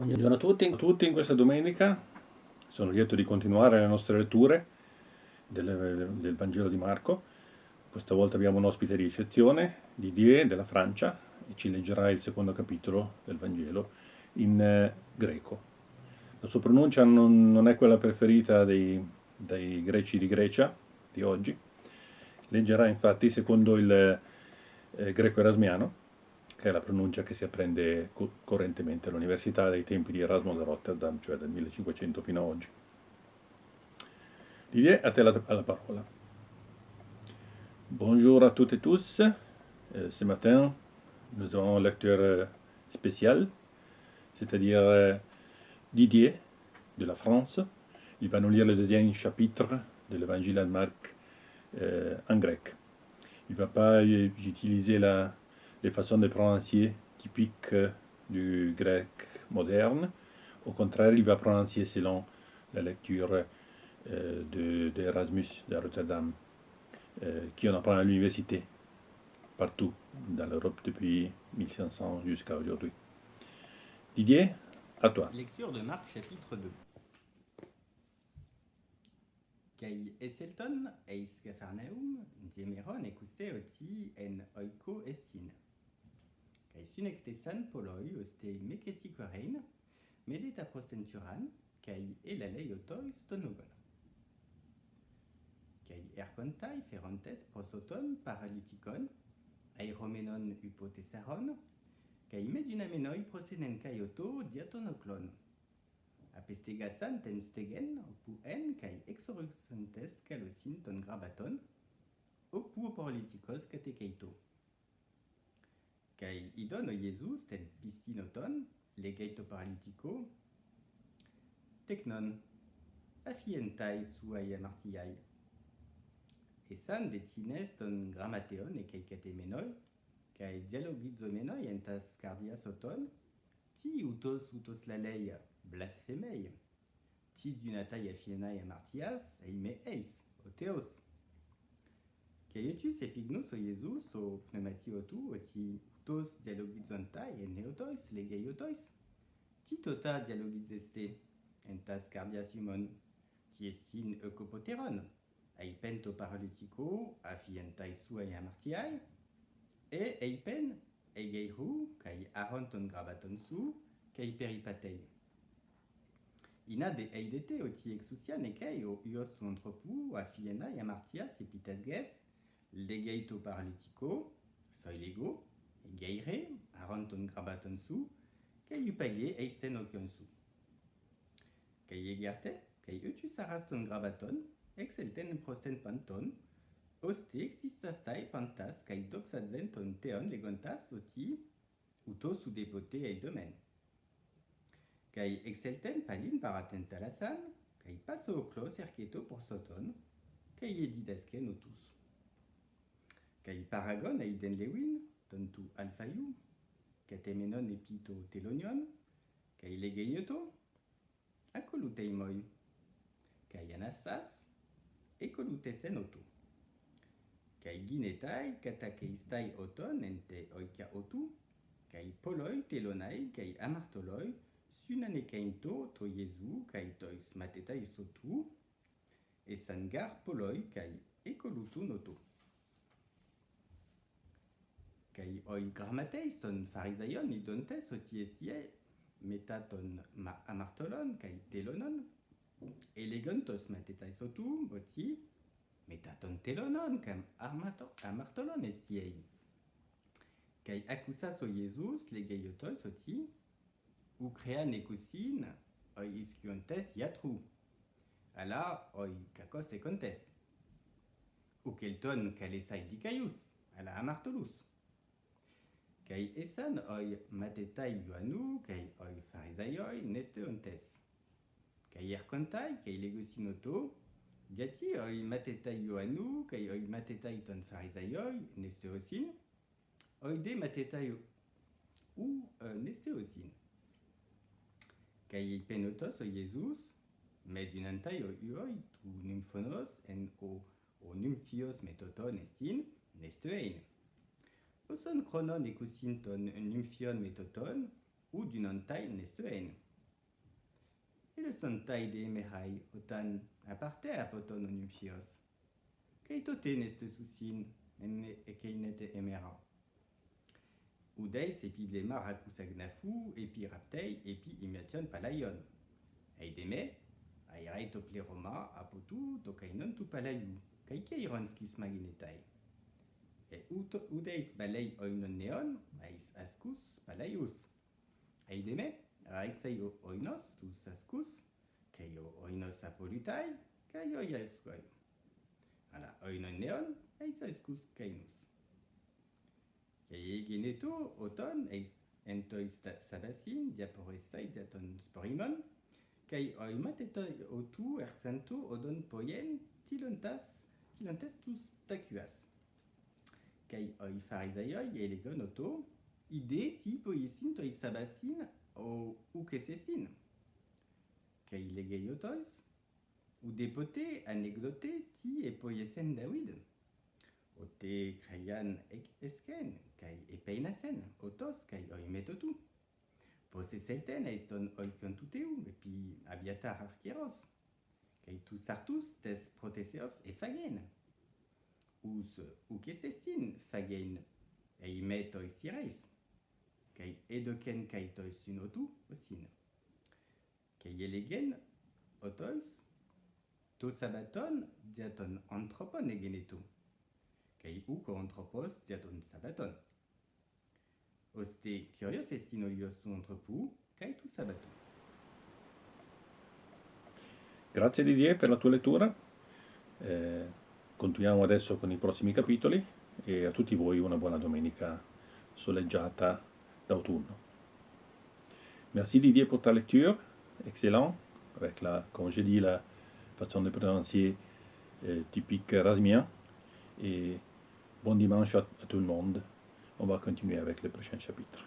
Buongiorno a tutti in questa domenica. Sono lieto di continuare le nostre letture del Vangelo di Marco. Questa volta abbiamo un ospite di eccezione, Didier della Francia, e ci leggerà il secondo capitolo del Vangelo in greco. La sua pronuncia non è quella preferita dai greci di Grecia di oggi. Leggerà infatti secondo il greco erasmiano, che è la pronuncia che si apprende correntemente all'università dai tempi di Erasmo da Rotterdam, cioè dal 1500 fino ad oggi. Didier, a te la parola. Bonjour à toutes et tous. Ce matin, nous avons une lecture spéciale, c'est-à-dire Didier de la France. Il va nous lire le deuxième chapitre de l'Évangile de Marc en grec. Il ne va pas utiliser les façons de prononcer typiques du grec moderne. Au contraire, il va prononcer selon la lecture d'Erasmus de Rotterdam, qui en apprend à l'université, partout dans l'Europe depuis 1500 jusqu'à aujourd'hui. Didier, à toi. Lecture de Marc chapitre 2. Kai eselton eis Capharnaüm diemeron ecuste oti en oiko essin. Kai sunectesan poloi oste meketikorein, medeta prostenturan, kai elalei otois tonugon. Kai ercontai ferontes prosoton paralytikon, airomenon hypotesaron, kai medunamenoi prosenen kai oto diatonoklon. Apestegasan ten stegen, opu en kai exoruxantes calosin ton grabaton, opu oporlitikos katekeito. Kai idon o Jesus ten pistinoton, legeito paralitiko, teknon, afientai suai amartiai. Esan detines ton grammateon e kai katemenoi, kai dialogizomenoi entas cardiasoton, ti utos laleia, blasphemei. Tis dunatai afienai amartias, eime eis, o theos. Caietus epignus o Jesus o pneumatiotu oti utos dialogizontai en neotois legeiotois. Ti tota dialogizeste, entas cardias humon, ti estin eucopoteron, eipento paralytico, afientai suai amartiai, e eipen, egeiru, kai aronton grabaton su, kai peripatei. Ina de eidete oti exusian ekei o uos tu antropu afienai amartias epitasges, legeito paralytico, soilego, egeire, aronton grabaton su, kai upage eisten okion su. Kai egerte, kai utus araston grabaton, exelten prosten panton, oste existastai pantas kai doxadzen ton teon legontas oti, uto su depote eidomen. Kai exelten palin paraten talasan, kai paso clos erketo por soton, kai edidasken otus. Kai paragon eiden lewin, tontu alfaiu, katemenon epito telonion, kai legeioto, akoluteimoi, kai anastas, ekolutesen otu. Kai ginetai katakeistai oton ente oika otu, kai poloi telonai kai amartoloi, sunanekeinto to Jesu kai tois matetai sotu, esangar poloi kai ekolutu noto. Kai oi grammateis ton farisaion idontes oti estie metaton amartolon kai telonon, elegantos matetai sotu, oti metaton telonon kam amartolon estiei. Kai acusas o Jesus legeiotois oti, ou crean ecusin oi isciontes iatru. Ala oi kakos econtes. Ou kelton kalesai dicaius, ala amartolus. Kai esan oi matetai ioanu, kai oi farisaioi nesteontes. Kai ercontai, kai legosinoto, diati oi matetai ioanu, kai oi matetai ton farisaioi nesteosin, oi de matetai ou nesteosin. Kai penotos o Jesus, medunantai o uoi tu nymphonos en o nymphios metoton estin nesteoin. Oson chronon ecusin ton nymphion metoton ou dunantai nesteoin. le sontai de emerai otan aparte apoton onuphios. Keitote neste susin e keinete emera. Udeis epi blema rakusagnafu epi raptei epi imiation palaion. Eideme, airai topleroma apotu tokainon tu palaiu, kaikeironskis maginetai. E udeis balei oinon neon, ais ascus palaius. Eideme, raixei oinos tus ascus, keio oinos apolutai, keio iaskoi. Ala, oinon neon, ais ascus kainus. Keie geneto, oton, eis entois sabasin, diaporestai diaton sporimon, kai oimat otu ersanto odon poien tilontes tus tacuas. Kai oi farisaioi elegon oto, ide ti poiesin toi sabasin o ukesestin. Kai legeiotois, ou depote anecdote ti e poiesen David. Ote kraian esken, kai epeinasen, otos kai oi metotu. Pose selten eiston oikon tuteu, epi abiatar arkeros. Kai tu sartus tes proteseos e fagen. Us ukesestin fagen e metoi sireis. Kai edoken kai tois sunotu osin. Kai elegen otois to sabaton diaton anthropon egenetu. Kai uko anthropos diaton sabaton. Oste curios estin olios tu entrepu, kai tu sabato. Grazie Didier per la tua lettura. Continuiamo adesso con i prossimi capitoli e a tutti voi una buona domenica soleggiata d'automne. Merci Didier pour ta lecture, excellent, avec la, comme j'ai dit, la façon de prononcer typique rasmien. Et bon dimanche à tout le monde. On va continuer avec le prochain chapitre.